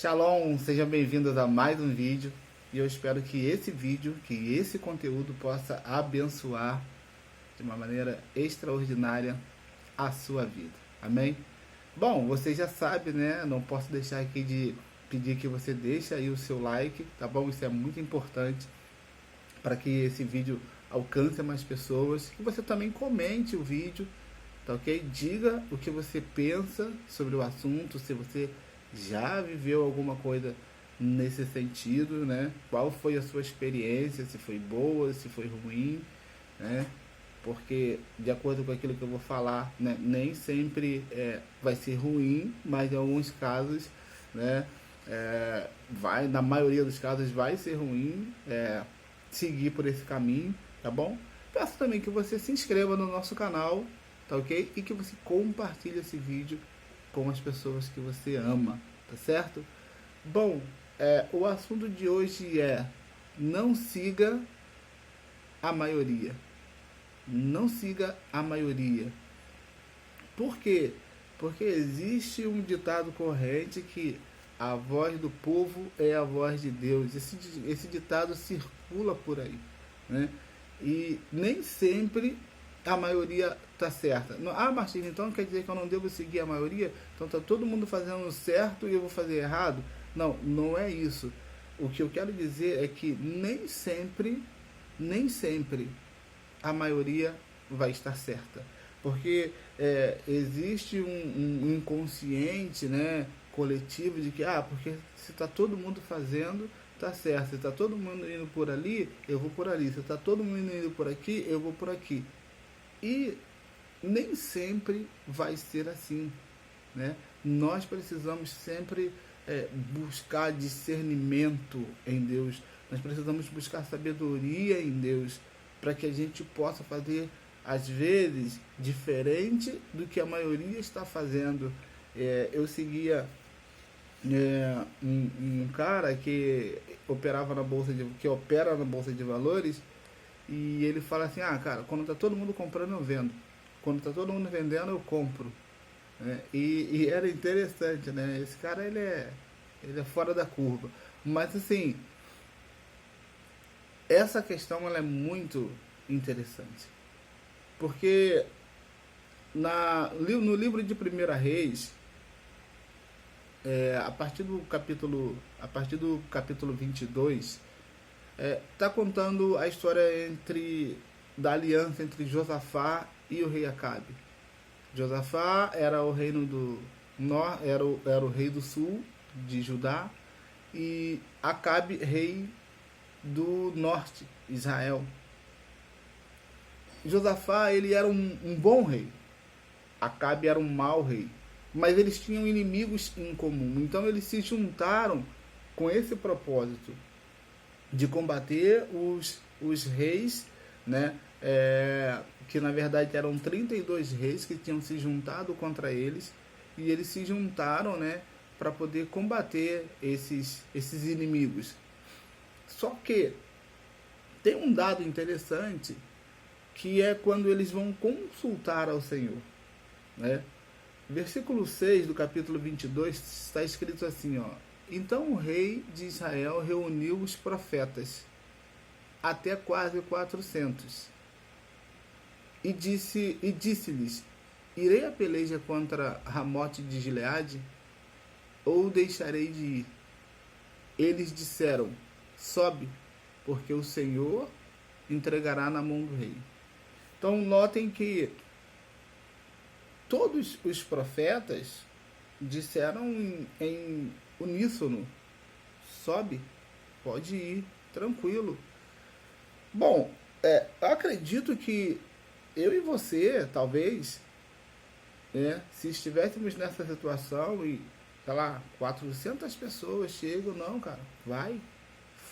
Shalom, sejam bem-vindos a mais um vídeo e eu espero que esse conteúdo possa abençoar de uma maneira extraordinária a sua vida, amém? Bom, você já sabe, né? Não posso deixar aqui de pedir que você deixe aí o seu like, tá bom? Isso é muito importante para que esse vídeo alcance mais pessoas, que você também comente o vídeo, tá ok? Diga o que você pensa sobre o assunto, se você já viveu alguma coisa nesse sentido, né? Qual foi a sua experiência, se foi boa, se foi ruim, né? Porque, de acordo com aquilo que eu vou falar, né, nem sempre vai ser ruim, mas em alguns casos, né, na maioria dos casos vai ser ruim seguir por esse caminho, tá bom? Peço também que você se inscreva no nosso canal, tá ok? E que você compartilhe esse vídeo com as pessoas que você ama, tá certo? Bom, o assunto de hoje é: não siga a maioria. Não siga a maioria. Por quê? Porque existe um ditado corrente que a voz do povo é a voz de Deus. Esse ditado circula por aí, né? E nem sempre a maioria está certa. Martins, então quer dizer que eu não devo seguir a maioria? Então está todo mundo fazendo certo e eu vou fazer errado? Não, não é isso. O que eu quero dizer é que nem sempre a maioria vai estar certa. Porque existe um inconsciente, né, coletivo de que, porque se está todo mundo fazendo, tá certo. Se está todo mundo indo por ali, eu vou por ali. Se está todo mundo indo por aqui, eu vou por aqui. E nem sempre vai ser assim, né? Nós precisamos sempre buscar discernimento em Deus. Nós precisamos buscar sabedoria em Deus para que a gente possa fazer, às vezes, diferente do que a maioria está fazendo. Eu seguia um cara que opera na bolsa de valores, e ele fala assim: cara, quando tá todo mundo comprando eu vendo, quando tá todo mundo vendendo eu compro, né? E era interessante, né? Esse cara ele é fora da curva, mas assim, essa questão ela é muito interessante, porque no livro de 1 Reis, a partir do capítulo 22, está contando a história da aliança entre Josafá e o rei Acabe. Josafá era o reino era o rei do sul de Judá, e Acabe rei do norte, Israel. Josafá ele era um bom rei, Acabe era um mau rei, mas eles tinham inimigos em comum. Então eles se juntaram com esse propósito de combater os reis, né? Que na verdade eram 32 reis que tinham se juntado contra eles, e eles se juntaram, né, para poder combater esses inimigos. Só que tem um dado interessante, que é quando eles vão consultar ao Senhor, né? Versículo 6 do capítulo 22 está escrito assim, ó: então o rei de Israel reuniu os profetas, até quase 400, e disse-lhes: irei a peleja contra Ramote de Gileade, ou deixarei de ir? Eles disseram: sobe, porque o Senhor entregará na mão do rei. Então notem que todos os profetas disseram em uníssono: sobe, pode ir, tranquilo. Bom, eu acredito que eu e você, talvez, se estivéssemos nessa situação e, sei lá, 400 pessoas chegam: não, cara, vai,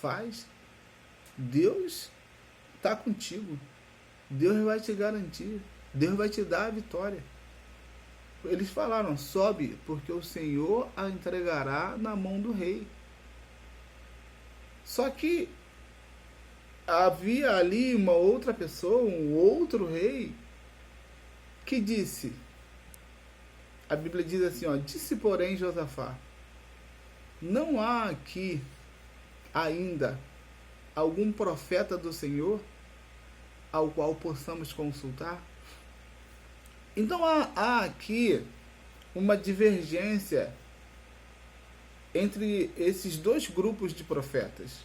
faz, Deus está contigo, Deus vai te garantir, Deus vai te dar a vitória. Eles falaram: sobe, porque o Senhor a entregará na mão do rei. Só que havia ali uma outra pessoa, um outro rei, que disse, a Bíblia diz assim, ó: disse porém Josafá: não há aqui ainda algum profeta do Senhor ao qual possamos consultar? Então há aqui uma divergência entre esses dois grupos de profetas,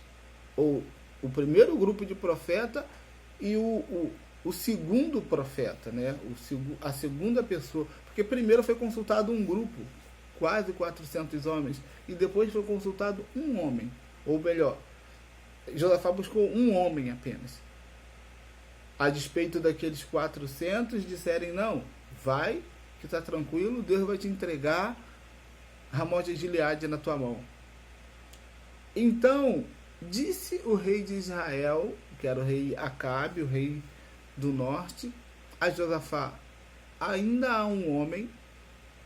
ou o primeiro grupo de profeta e o segundo profeta, né? A segunda pessoa, porque primeiro foi consultado um grupo, quase 400 homens, e depois foi consultado um homem, ou melhor, Josafá buscou um homem apenas, a despeito daqueles 400 disserem: não, vai, que está tranquilo, Deus vai te entregar Ramote de Gileade na tua mão. Então disse o rei de Israel, que era o rei Acabe, o rei do norte, a Josafá: ainda há um homem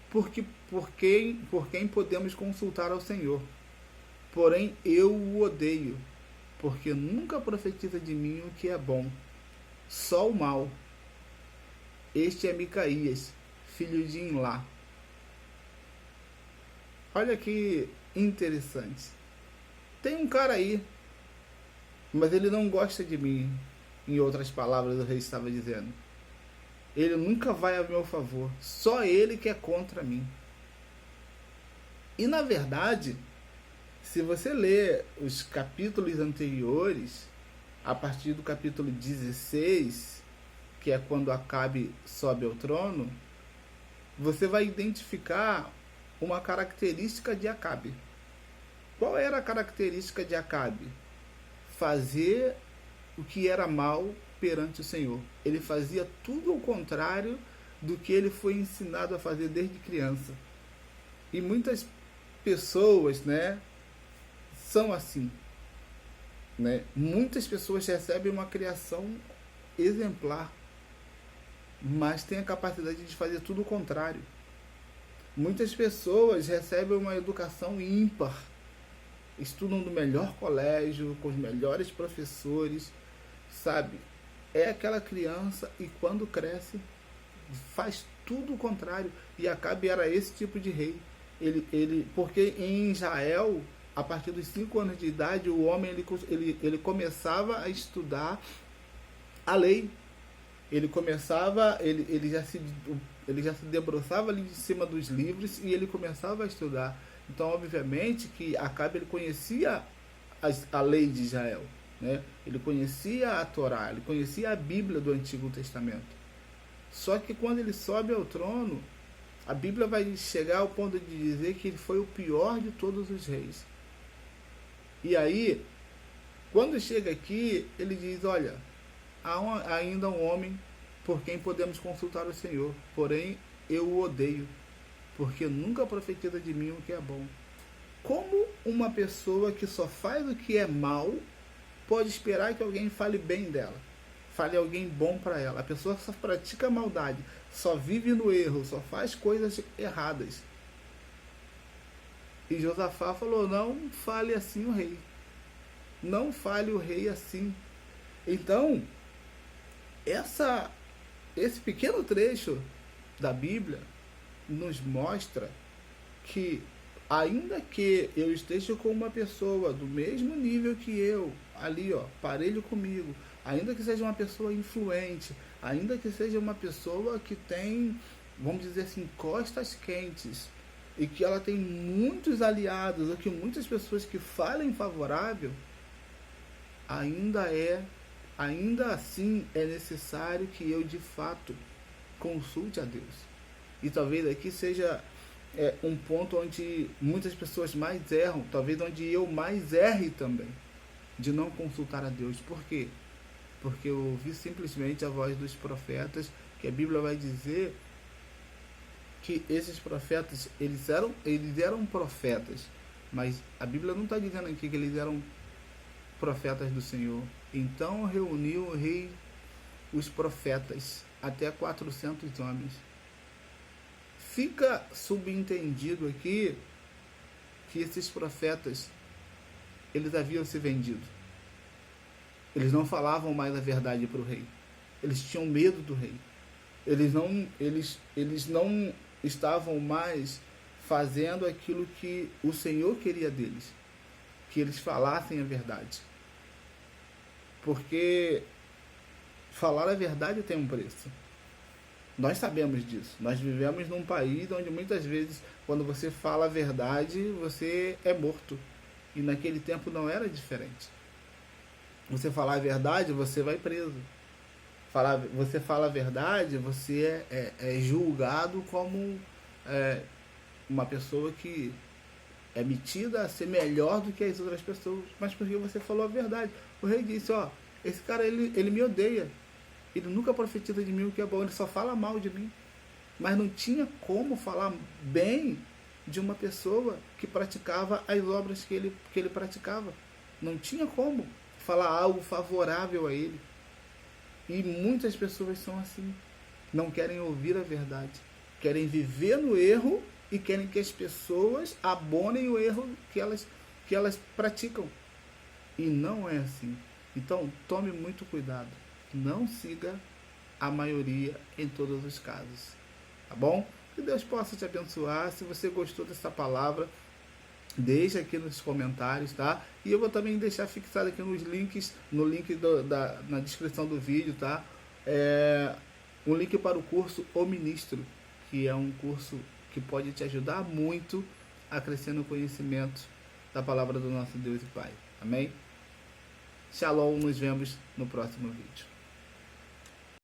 por quem podemos consultar ao Senhor, porém eu o odeio, porque nunca profetiza de mim o que é bom, só o mal. Este é Micaías, filho de Imlá. Olha que interessante. Tem um cara aí, mas ele não gosta de mim. Em outras palavras, o rei estava dizendo: ele nunca vai a meu favor, só ele que é contra mim. E na verdade, se você ler os capítulos anteriores, a partir do capítulo 16, que é quando Acabe sobe ao trono, você vai identificar uma característica de Acabe. Qual era a característica de Acabe? Fazer o que era mal perante o Senhor. Ele fazia tudo ao contrário do que ele foi ensinado a fazer desde criança. E muitas pessoas, né, são assim, né? Muitas pessoas recebem uma criação exemplar, mas têm a capacidade de fazer tudo o contrário. Muitas pessoas recebem uma educação ímpar, estudam no melhor colégio, com os melhores professores, sabe? É aquela criança e quando cresce faz tudo o contrário. E Acabe era esse tipo de rei. Porque em Israel, a partir dos 5 anos de idade, o homem ele começava a estudar a lei. Ele já se debruçava ali de cima dos livros e ele começava a estudar. Então, obviamente, que Acabe ele conhecia a lei de Israel, né? Ele conhecia a Torá, ele conhecia a Bíblia do Antigo Testamento. Só que quando ele sobe ao trono, a Bíblia vai chegar ao ponto de dizer que ele foi o pior de todos os reis. E aí, quando chega aqui, ele diz: olha, há ainda um homem por quem podemos consultar o Senhor, porém eu o odeio, porque nunca profetiza de mim o que é bom. Como uma pessoa que só faz o que é mal pode esperar que alguém fale bem dela, fale alguém bom para ela? A pessoa só pratica maldade, só vive no erro, só faz coisas erradas. E Josafá falou: não fale assim o rei, não fale o rei assim. Então, esse pequeno trecho da Bíblia nos mostra que, ainda que eu esteja com uma pessoa do mesmo nível que eu, ali, parelho comigo, ainda que seja uma pessoa influente, ainda que seja uma pessoa que tem, vamos dizer assim, costas quentes, e que ela tem muitos aliados, ou que muitas pessoas que falem favorável, ainda assim é necessário que eu de fato consulte a Deus. E talvez aqui seja um ponto onde muitas pessoas mais erram, talvez onde eu mais erre também, de não consultar a Deus. Por quê? Porque eu ouvi simplesmente a voz dos profetas, que a Bíblia vai dizer que esses profetas, eles eram profetas, mas a Bíblia não está dizendo aqui que eles eram profetas do Senhor. Então reuniu o rei os profetas, até 400 homens. Fica subentendido aqui que esses profetas, eles haviam se vendido. Eles não falavam mais a verdade para o rei. Eles tinham medo do rei. Eles não estavam mais fazendo aquilo que o Senhor queria deles, que eles falassem a verdade. Porque falar a verdade tem um preço. Nós sabemos disso. Nós vivemos num país onde muitas vezes, quando você fala a verdade, você é morto. E naquele tempo não era diferente. Você falar a verdade, você vai preso. Você fala a verdade, você é julgado como uma pessoa que é metida a ser melhor do que as outras pessoas. Mas porque você falou a verdade. O rei disse, ó, esse cara ele me odeia. Ele nunca profetiza de mim o que é bom, ele só fala mal de mim. Mas não tinha como falar bem de uma pessoa que praticava as obras que ele praticava. Não tinha como falar algo favorável a ele. E muitas pessoas são assim. Não querem ouvir a verdade. Querem viver no erro e querem que as pessoas abonem o erro que elas praticam. E não é assim. Então, tome muito cuidado. Não siga a maioria em todos os casos. Tá bom? Que Deus possa te abençoar. Se você gostou dessa palavra, deixa aqui nos comentários, tá? E eu vou também deixar fixado aqui nos links, no link na descrição do vídeo, tá? Um link para o curso O Ministro, que é um curso que pode te ajudar muito a crescer no conhecimento da palavra do nosso Deus e Pai. Amém? Shalom, nos vemos no próximo vídeo.